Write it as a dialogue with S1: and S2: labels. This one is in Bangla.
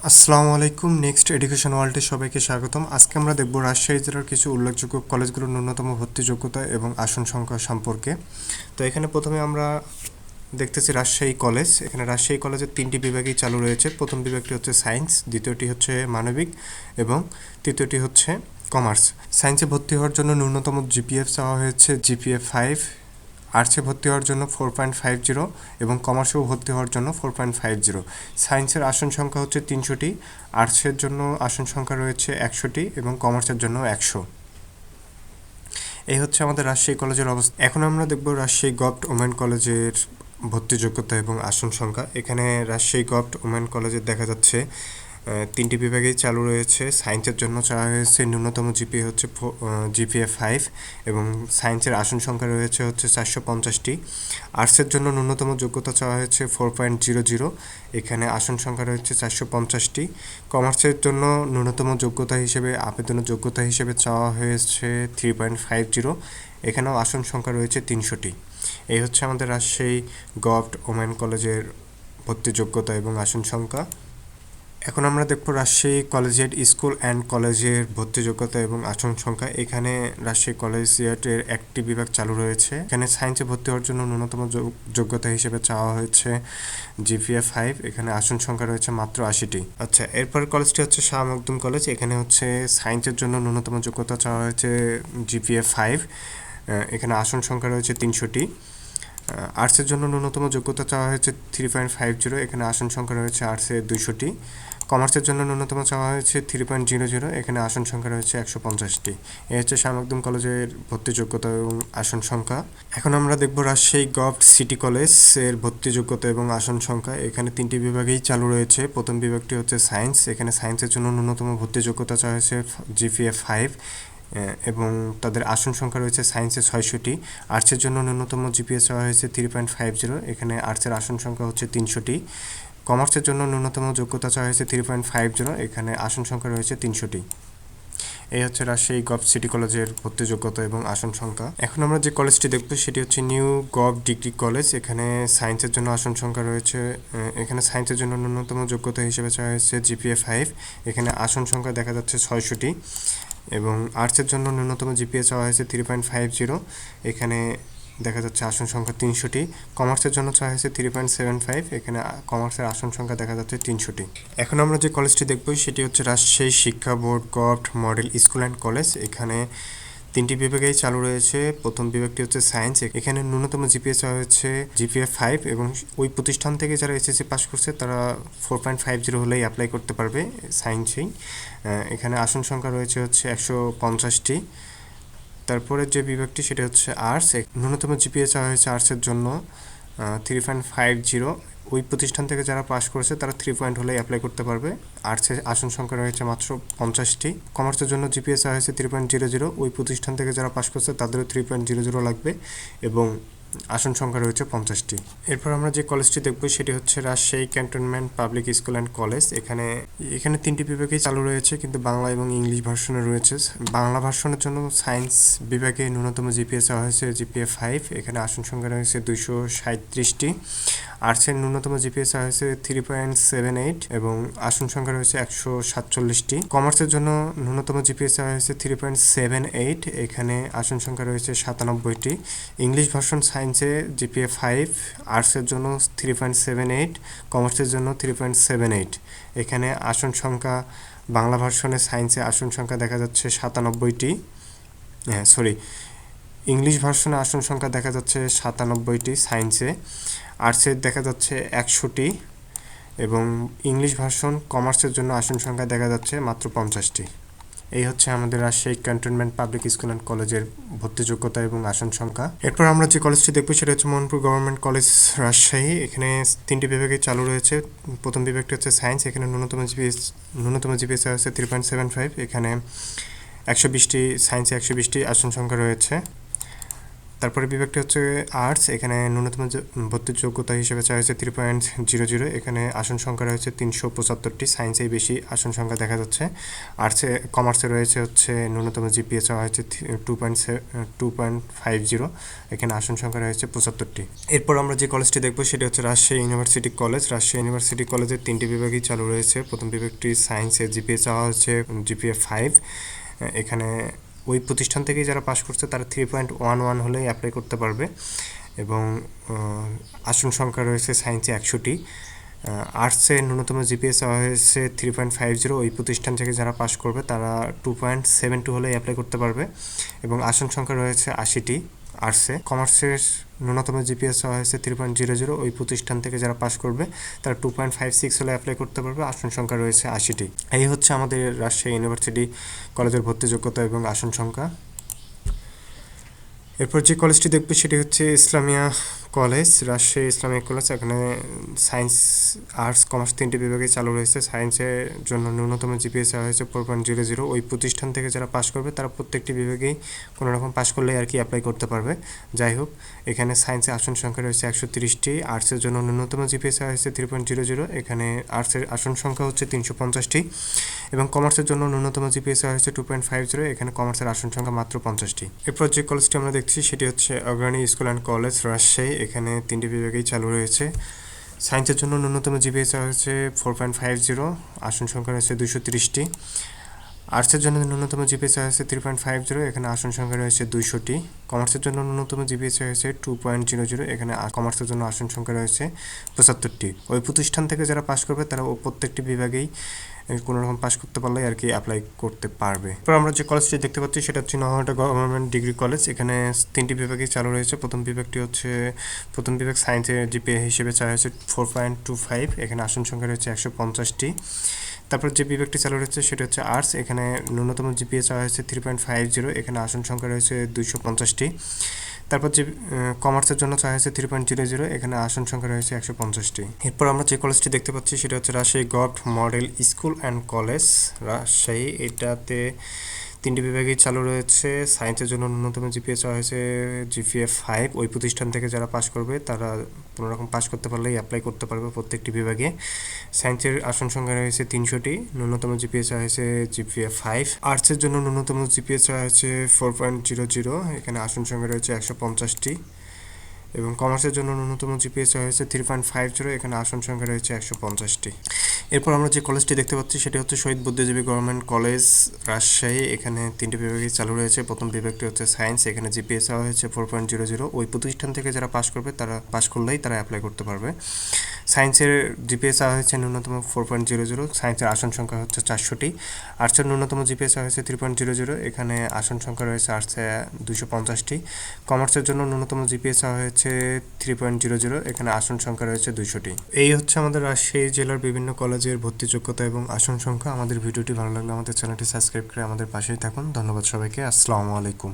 S1: আসসালামু আলাইকুম। নেক্সট এডুকেশন ওয়ার্ল্ডে সবাইকে স্বাগতম। আজকে আমরা দেখব রাজশাহী জেলার কিছু উল্লেখযোগ্য কলেজগুলোর ন্যূনতম ভর্তি যোগ্যতা এবং আসন সংখ্যা সম্পর্কে। তো এখানে প্রথমে আমরা দেখতেছি রাজশাহী কলেজ। এখানে রাজশাহী কলেজের 3টি বিভাগই চালু রয়েছে। প্রথম বিভাগটি হচ্ছে সায়েন্স, দ্বিতীয়টি হচ্ছে মানবিক এবং তৃতীয়টি হচ্ছে কমার্স। সায়েন্সে ভর্তি হওয়ার জন্য ন্যূনতম জিপিএফ চাওয়া হয়েছে জিপিএ 5, আর্টসে ভর্তি হওয়ার জন্য 4.50 এবং কমার্সেও ভর্তি হওয়ার জন্য 4.50। সায়েন্সের আসন সংখ্যা হচ্ছে 300টি, আর্টসের জন্য আসন সংখ্যা রয়েছে 100টি এবং কমার্সের জন্য 100। এই হচ্ছে আমাদের রাজশাহী কলেজের অবস্থা। এখন আমরা দেখব রাজশাহী গভর্নমেন্ট ওমেন কলেজের ভর্তি যোগ্যতা এবং আসন সংখ্যা। এখানে রাজশাহী গভর্নমেন্ট ওমেন কলেজের দেখা যাচ্ছে 3টি বিভাগেই চালু রয়েছে। সায়েন্সের জন্য চাওয়া হয়েছে ন্যূনতম জিপিএ হচ্ছে জিপিএ 5 এবং সায়েন্সের আসন সংখ্যা রয়েছে হচ্ছে 450টি। আর্টসের জন্য ন্যূনতম যোগ্যতা চাওয়া হয়েছে 4.00, এখানে আসন সংখ্যা রয়েছে 450টি। কমার্সের জন্য ন্যূনতম যোগ্যতা হিসেবে আবেদনের যোগ্যতা হিসেবে চাওয়া হয়েছে 3.50, এখানেও আসন সংখ্যা রয়েছে 300টি। এই হচ্ছে আমাদের রাজশাহী গভর্নমেন্ট ওমেন কলেজের ভর্তি যোগ্যতা এবং আসন সংখ্যা। এখন আমরা দেখব রাজশাহী কলেজিয়েট স্কুল অ্যান্ড কলেজের ভর্তি যোগ্যতা এবং আসন সংখ্যা। এখানে রাজশাহী কলেজিয়েটের একটি বিভাগ চালু রয়েছে। এখানে সায়েন্সে ভর্তি হওয়ার জন্য ন্যূনতম যোগ্যতা হিসেবে চাওয়া হয়েছে জিপিএ 5, এখানে আসন সংখ্যা রয়েছে মাত্র 80টি। আচ্ছা, এরপর কলেজটি হচ্ছে শাহ মখদুম কলেজ। এখানে হচ্ছে সায়েন্সের জন্য ন্যূনতম যোগ্যতা চাওয়া হয়েছে জিপিএ 5, এখানে আসন সংখ্যা রয়েছে 300টি। আর্টসের জন্য ন্যূনতম যোগ্যতা চাওয়া হয়েছে 3.50, এখানে আসন সংখ্যা রয়েছে আর্টসে 200টি। কমার্সের জন্য ন্যূনতম চাওয়া হয়েছে 3.00, এখানে আসন সংখ্যা রয়েছে 150টি। এই হচ্ছে শাহ মখদুম কলেজের ভর্তি যোগ্যতা এবং আসন সংখ্যা। এখন আমরা দেখব রাজশাহী গভর্নমেন্ট সিটি কলেজের ভর্তি যোগ্যতা এবং আসন সংখ্যা। এখানে 3টি বিভাগেই চালু রয়েছে। প্রথম বিভাগটি হচ্ছে সায়েন্স। এখানে সায়েন্সের জন্য ন্যূনতম ভর্তি যোগ্যতা চাওয়া হয়েছে জিপিএ 5 এবং তাদের আসন সংখ্যা রয়েছে সায়েন্সে 600টি। আর্টসের জন্য ন্যূনতম জিপিএ চাওয়া হয়েছে 3.50, এখানে আর্টসের আসন সংখ্যা হচ্ছে 300টি। কমার্সের জন্য ন্যূনতম যোগ্যতা চাওয়া হয়েছে 3.50, এখানে আসন সংখ্যা রয়েছে 300টি। এই হচ্ছে রাজশাহী গভর্নমেন্ট সিটি কলেজের ভর্তি যোগ্যতা এবং আসন সংখ্যা। এখন আমরা যে কলেজটি দেখব সেটি হচ্ছে নিউ গভ ডিগ্রি কলেজ। এখানে সায়েন্সের জন্য আসন সংখ্যা রয়েছে, এখানে সায়েন্সের জন্য ন্যূনতম যোগ্যতা হিসেবে চাওয়া হয়েছে জিপিএ 5, এখানে আসন সংখ্যা দেখা যাচ্ছে 600টি এবং আর্টসের জন্য ন্যূনতম জিপিএ চাওয়া হয়েছে 3.50, এখানে দেখা যাচ্ছে আসন সংখ্যা 300টি। কমার্সের জন্য চাওয়া হয়েছে 3.75, এখানে কমার্সের আসন সংখ্যা দেখা যাচ্ছে 300টি। এখন আমরা যে কলেজটি দেখব সেটি হচ্ছে রাজশাহী শিক্ষা board government model school and college. এখানে 3টি বিভাগেই চালু রয়েছে। প্রথম বিভাগটি হচ্ছে সায়েন্স। এখানে ন্যূনতম জিপিএ চাওয়া হচ্ছে জিপিএ 5 এবং ওই প্রতিষ্ঠান থেকে যারা এসএসসি পাস করছে তারা 4.50 হলেই অ্যাপ্লাই করতে পারবে সায়েন্সেই। এখানে আসন সংখ্যা রয়েছে হচ্ছে 150টি। তারপরে যে বিভাগটি সেটা হচ্ছে আর্টস। ন্যূনতম জিপিএ চাওয়া হয়েছে আর্টসের জন্য 3.50, ওই প্রতিষ্ঠান থেকে যারা পাস করেছে তারা 3 পয়েন্ট হলেই অ্যাপ্লাই করতে পারবে। আর্টসের আসন সংখ্যা রয়েছে মাত্র 50টি। কমার্সের জন্য জিপিএ চাওয়া হয়েছে 3.00, ওই প্রতিষ্ঠান থেকে যারা পাস করছে তাদেরও 3.00 লাগবে এবং আসন সংখ্যা রয়েছে 50টি। এরপর আমরা যে কলেজটি দেখব সেটি হচ্ছে Rajshahi cantonment public school and college. এখানে 3টি বিভাগেই চালু রয়েছে, কিন্তু বাংলা এবং ইংলিশ ভার্সনে রয়েছে। বাংলা ভার্সনের জন্য সায়েন্স বিভাগে ন্যূনতম জিপিএ চাওয়া হয়েছে জিপিএ 5, এখানে আসন সংখ্যা রয়েছে 237টি। আর্টসের ন্যূনতম জিপিএ চাওয়া হয়েছে 3.78 এবং আসন সংখ্যা রয়েছে 147টি। কমার্সের জন্য ন্যূনতম জিপিএ চাওয়া হয়েছে 3.78, এখানে আসন সংখ্যা রয়েছে 97টি। ইংলিশ ভার্সন সায়েন্সে জিপিএ 5, আর্টসের জন্য 3.78, কমার্সের জন্য 3.78, এখানে আসন সংখ্যা বাংলা ভার্সনে সায়েন্সে আসন সংখ্যা দেখা যাচ্ছে 97টি। ইংলিশ ভার্সনে আসন সংখ্যা দেখা যাচ্ছে 97টি সায়েন্সে। আর্টসের দেখা যাচ্ছে 100টি এবং ইংলিশ ভার্সন কমার্সের জন্য আসন সংখ্যা দেখা যাচ্ছে মাত্র 50টি। এই হচ্ছে আমাদের Rajshahi cantonment public school and কলেজের ভর্তি যোগ্যতা এবং আসন সংখ্যা। এরপর আমরা যে কলেজটি দেখব সেটা হচ্ছে মোহনপুর গভর্নমেন্ট কলেজ রাজশাহী। এখানে 3টি বিভাগে চালু রয়েছে। প্রথম বিভাগটি হচ্ছে সায়েন্স। এখানে ন্যূনতম জিপিএস হচ্ছে 3.75, এখানে 120টি সায়েন্সে 120টি আসন সংখ্যা রয়েছে। তারপরে বিভাগটি হচ্ছে আর্টস, এখানে ন্যূনতম ভর্তির যোগ্যতা হিসেবে চাওয়া হয়েছে 3.00, এখানে আসন সংখ্যা রয়েছে 375টি। সায়েন্সেই বেশি আসন সংখ্যা দেখা যাচ্ছে। কমার্সে রয়েছে হচ্ছে ন্যূনতম জিপিএ চাওয়া হয়েছে 2.50, এখানে আসন সংখ্যা রয়েছে 75টি। এরপর আমরা যে কলেজটি দেখব সেটি হচ্ছে Rajshahi university college. Rajshahi university কলেজের 3টি বিভাগই চালু রয়েছে। প্রথম বিভাগটি সায়েন্সে জিপিএ চাওয়া হচ্ছে জিপিএ 5, এখানে ওই প্রতিষ্ঠান থেকেই যারা পাশ করছে তারা 3.11 হলেই অ্যাপ্লাই করতে পারবে এবং আসন সংখ্যা রয়েছে সায়েন্সে 100টি। আর্টসে ন্যূনতম জিপিএস হয়েছে 3.50, ওই প্রতিষ্ঠান থেকে যারা পাশ করবে তারা 2.72 হলেই অ্যাপ্লাই করতে পারবে এবং আসন সংখ্যা রয়েছে 80টি আর্টসে। কমার্সের ন্যূনতম জিপিএস হয়েছে 3.00, ওই প্রতিষ্ঠান থেকে যারা পাশ করবে তারা 2.56 হলে অ্যাপ্লাই করতে পারবে, আসন সংখ্যা রয়েছে 80টি। এই হচ্ছে আমাদের রাজশাহী ইউনিভার্সিটি কলেজের ভর্তি যোগ্যতা এবং আসন সংখ্যা। এরপর যে কলেজটি দেখবে সেটি হচ্ছে Islamia college, Rajshahi Islamic college. এখানে সায়েন্স, আর্টস, কমার্স 3টি বিভাগে চালু রয়েছে। সায়েন্সের জন্য ন্যূনতম জিপিএস হয়েছে 4.00, ওই প্রতিষ্ঠান থেকে যারা পাশ করবে তারা প্রত্যেকটি বিভাগেই কোনো রকম পাশ করলেই আর কি অ্যাপ্লাই করতে পারবে। যাই হোক, এখানে সায়েন্সে আসন সংখ্যা রয়েছে 130টি। আর্টসের জন্য ন্যূনতম জিপিএস হয়েছে 3.00, এখানে আর্টসের আসন সংখ্যা হচ্ছে 350টি এবং কমার্সের জন্য ন্যূনতম জিপিএস হয়েছে 2.50, এখানে কমার্সের আসন সংখ্যা মাত্র 50টি। এরপর যে কলেজটি আমরা দেখছি সেটি হচ্ছে অগ্রণী স্কুল অ্যান্ড কলেজ, রাজশাহী। এখানে 3টি বিভাগেই চালু রয়েছে। সায়েন্সের জন্য ন্যূনতম জিপিএস হচ্ছে 4.50, আসন সংখ্যা রয়েছে 230টি। আর্টসের জন্য ন্যূনতম জিপিএস হয়েছে 3.50, এখানে আসন সংখ্যা রয়েছে 200টি। কমার্সের জন্য ন্যূনতম জিপিএস হয়েছে 2.00, এখানে কমার্সের জন্য আসন সংখ্যা রয়েছে 75টি। ওই প্রতিষ্ঠান থেকে যারা পাশ করবে তারা প্রত্যেকটি বিভাগেই কোনো রকম পাশ করতে পারলে আর কি অ্যাপ্লাই করতে পারবে। এরপর আমরা যে কলেজটি দেখতে পাচ্ছি সেটা হচ্ছে নওহাটা গভর্নমেন্ট ডিগ্রি কলেজ। এখানে 3টি বিভাগই চালু রয়েছে। প্রথম বিভাগ সায়েন্সের জিপিএ হিসেবে চাওয়া হয়েছে 4.25, এখানে আসন সংখ্যা রয়েছে 150টি। তারপর যে বিভাগটি চালু রয়েছে সেটা হচ্ছে আর্টস, এখানে ন্যূনতম জিপিএ চাওয়া হয়েছে 3.50, এখানে আসন সংখ্যা রয়েছে 250টি। তারপর যে কমার্সের জন্য চাওয়া হয়েছে 3.00, এখানে আসন সংখ্যা রয়েছে 150টি। এরপর আমরা যে কলেজটি দেখতে পাচ্ছি সেটা হচ্ছে Rajshahi government model school and college, Rajshahi. এটাতে 3টি বিভাগই চালু রয়েছে। সায়েন্সের জন্য ন্যূনতম জিপিএ চাওয়া হয়েছে জিপিএ 5, ওই প্রতিষ্ঠান থেকে যারা পাশ করবে তারা কোনো রকম পাশ করতে পারলেই অ্যাপ্লাই করতে পারবে প্রত্যেকটি বিভাগে। সায়েন্সের আসন সংখ্যা রয়েছে 300টি, ন্যূনতম জিপিএ চাওয়া হয়েছে জিপিএ 5। আর্টসের জন্য ন্যূনতম জিপিএ চাওয়া হয়েছে 4.00, এখানে আসন সংখ্যা রয়েছে 150টি এবং কমার্সের জন্য ন্যূনতম জিপিএস হয়েছে 3.50, এখানে আসন সংখ্যা রয়েছে 150টি। এরপর আমরা যে কলেজটি দেখতে পাচ্ছি সেটি হচ্ছে শহীদ বুদ্ধিজীবী গভর্নমেন্ট কলেজ, রাজশাহী। এখানে 3টি বিভাগই চালু রয়েছে। প্রথম বিভাগটি হচ্ছে সায়েন্স, এখানে জিপিএস হয়েছে 4.00, ওই প্রতিষ্ঠান থেকে যারা পাশ করবে তারা পাশ করলেই তারা অ্যাপ্লাই করতে পারবে। সায়েন্সের জিপিএস হয়েছে ন্যূনতম 4.00, সায়েন্সের আসন সংখ্যা হচ্ছে 400টি। আর্টসের ন্যূনতম জিপিএস হয়েছে 3.00, এখানে আসন সংখ্যা রয়েছে আর্টসে 250টি। কমার্সের জন্য ন্যূনতম জিপিএস হয়েছে 3.00, এখানে আসন সংখ্যা রয়েছে 200টি। এই হচ্ছে আমাদের রাজশাহী জেলার বিভিন্ন কলেজের ভর্তি যোগ্যতা এবং আসন সংখ্যা। আমাদের ভিডিওটি ভালো লাগলে আমাদের চ্যানেলটি সাবস্ক্রাইব করে আমাদের পাশেই থাকুন। ধন্যবাদ সবাইকে। আসসালামু আলাইকুম।